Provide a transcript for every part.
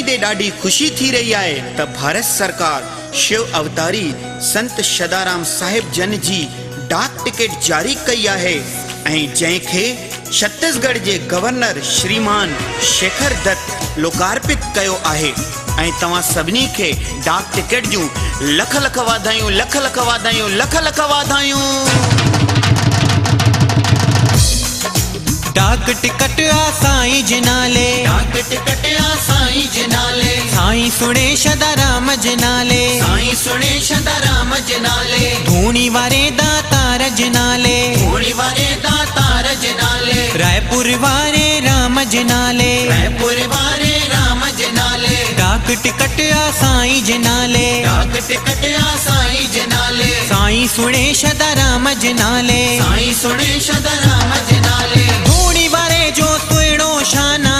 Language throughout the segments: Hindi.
दे ॾाढी ख़ुशी थी रही आहे त भारत सरकार शिव अवतारी संत सदाराम साहिब जन जी डाक टिकट जारी कई आहे ऐं जंहिंखे छत्तीसगढ़ जे गवर्नर श्रीमान शेखर दत्त लोकार्पित कयो आहे। ऐं तव्हां सभिनी खे डाक टिकट जूं लख लख वाधायूं, लख लख वाधायूं, लख लख वाधायूं। डाक टिकट आ साईं जिनाले, डाक टिकट आ साईं जिनाले, साईं सुणे सदाराम जिनाले, साईं सुणे सदाराम जिनाले, धूणी वारे दातार जिनाले, धूणी वारे दातार जिनाले, रायपुर वारे राम जिनाले, रायपुर वारे राम जिनाले। डाक टिकट आ साईं जिनाले, डाक टिकट आ साईं जिनाले, साईं सुणे सदाराम जिनाले, साईं सुणे सदाराम जिनाले। धूणी वारे जो सुहिणो शाना,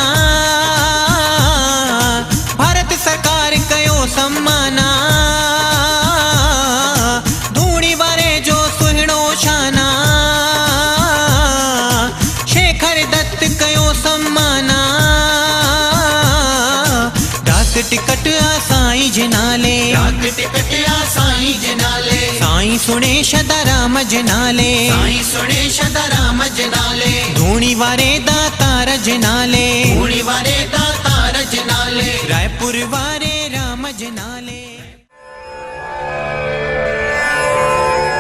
भारत सरकार कयो सम्माना। धूणी वारे जो सुहिणो शाना, शेखर दत्त कयो सम्माना। डाक टिकट आ साईं जिनाले, डाक टिकट आ साईं जिनाले, साईं सुणे सदाराम जिनाले, साईं सुणे सदाराम जिनाले, धूणी वारे दातार जिनाले,